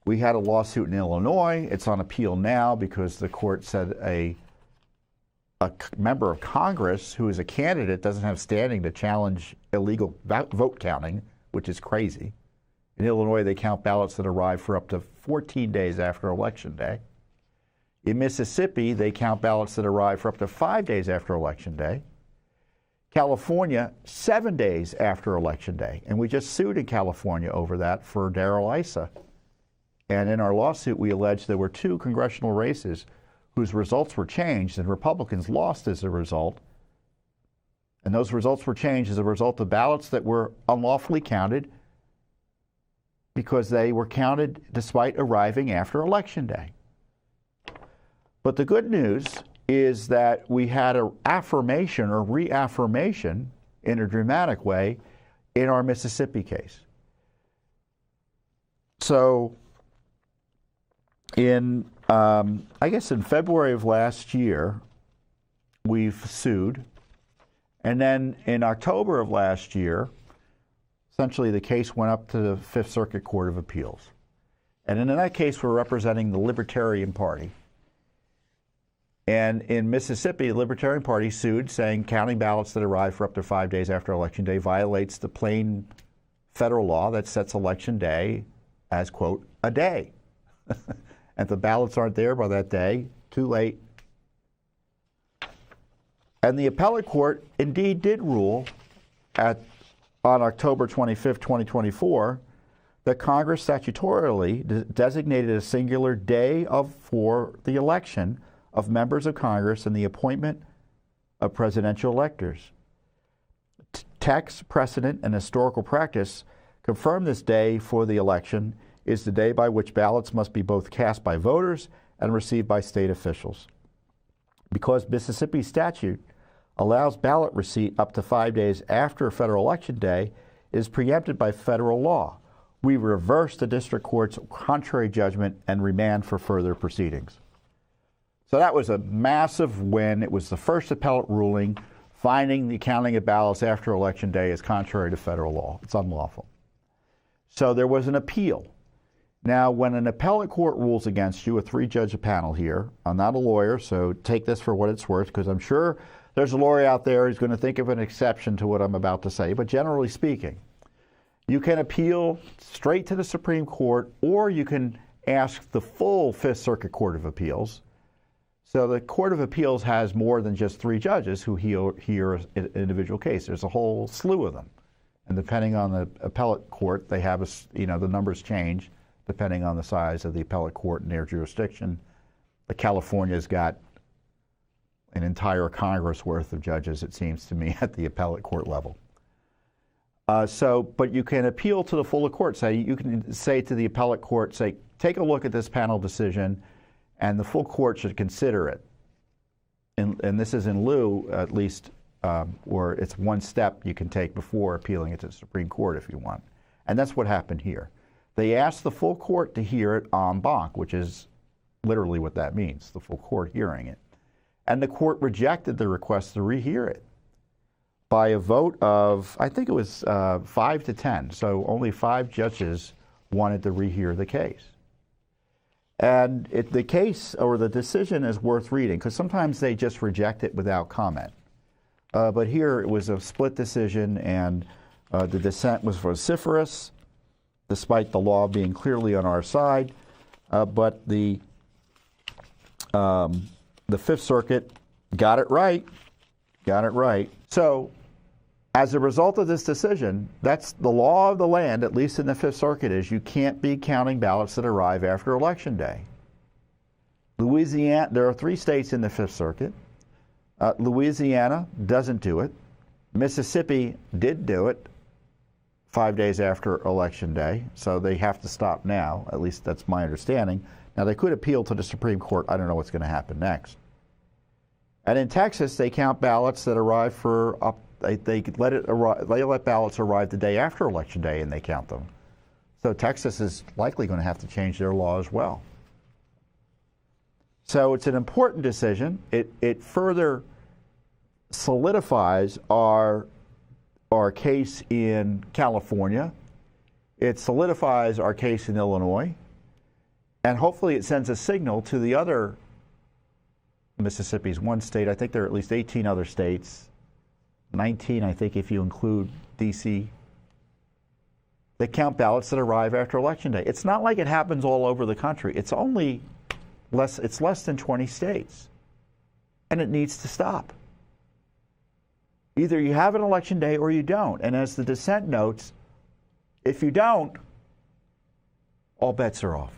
We had a lawsuit in Illinois. It's on appeal now because the court said a member of Congress who is a candidate doesn't have standing to challenge illegal vote counting, which is crazy. In Illinois, they count ballots that arrive for up to 14 days after Election Day. In Mississippi, they count ballots that arrive for up to 5 days after Election Day. California, 7 days after Election Day. And we just sued in California over that for Darrell Issa. And in our lawsuit, we alleged there were 2 congressional races whose results were changed and Republicans lost as a result. And those results were changed as a result of ballots that were unlawfully counted because they were counted despite arriving after Election Day. But the good news is that we had an affirmation or reaffirmation in a dramatic way in our Mississippi case. So in February of last year, we've sued. And then in October of last year, essentially the case went up to the Fifth Circuit Court of Appeals. And in that case, we're representing the Libertarian Party. And in Mississippi, the Libertarian Party sued, saying counting ballots that arrive for up to 5 days after Election Day violates the plain federal law that sets Election Day as, quote, a day. And if the ballots aren't there by that day, too late. And the appellate court indeed did rule on October 25th, 2024, that Congress statutorily designated a singular day for the election of members of Congress and the appointment of presidential electors. Text, precedent, and historical practice confirm this day for the election is the day by which ballots must be both cast by voters and received by state officials. Because Mississippi statute allows ballot receipt up to 5 days after a federal election day, it is preempted by federal law. We reverse the district court's contrary judgment and remand for further proceedings. So that was a massive win. It was the first appellate ruling finding the counting of ballots after Election Day is contrary to federal law. It's unlawful. So there was an appeal. Now, when an appellate court rules against you, a 3-judge panel here, I'm not a lawyer, so take this for what it's worth, because I'm sure there's a lawyer out there who's going to think of an exception to what I'm about to say. But generally speaking, you can appeal straight to the Supreme Court, or you can ask the full Fifth Circuit Court of Appeals. So the Court of Appeals has more than just 3 judges who hear an individual case. There's a whole slew of them. And depending on the appellate court, they have, the numbers change depending on the size of the appellate court and their jurisdiction. California's got an entire Congress worth of judges, it seems to me, at the appellate court level. But you can appeal to the full court. You can say to the appellate court, take a look at this panel decision, and the full court should consider it. And this is in lieu, at least, or it's one step you can take before appealing it to the Supreme Court if you want. And that's what happened here. They asked the full court to hear it en banc, which is literally what that means, the full court hearing it. And the court rejected the request to rehear it by a vote of, I think it was 5 to 10. So only 5 judges wanted to rehear the case. And the case or the decision is worth reading, because sometimes they just reject it without comment. But here it was a split decision, and the dissent was vociferous, despite the law being clearly on our side. But the Fifth Circuit got it right. So as a result of this decision, that's the law of the land, at least in the Fifth Circuit, is you can't be counting ballots that arrive after Election Day. Louisiana, there are 3 states in the Fifth Circuit. Louisiana doesn't do it. Mississippi did do it 5 days after Election Day, so they have to stop now. At least that's my understanding. Now, they could appeal to the Supreme Court. I don't know what's going to happen next. And in Texas, they count ballots that arrive they let ballots arrive the day after Election Day, and they count them. So Texas is likely going to have to change their law as well. So it's an important decision. It further solidifies our case in California. It solidifies our case in Illinois. And hopefully it sends a signal to the other Mississippi's one state. I think there are at least 18 other states, 19 I think if you include D.C., that count ballots that arrive after Election Day. It's not like it happens all over the country. It's less than 20 states. And it needs to stop. Either you have an Election Day or you don't. And as the dissent notes, if you don't, all bets are off.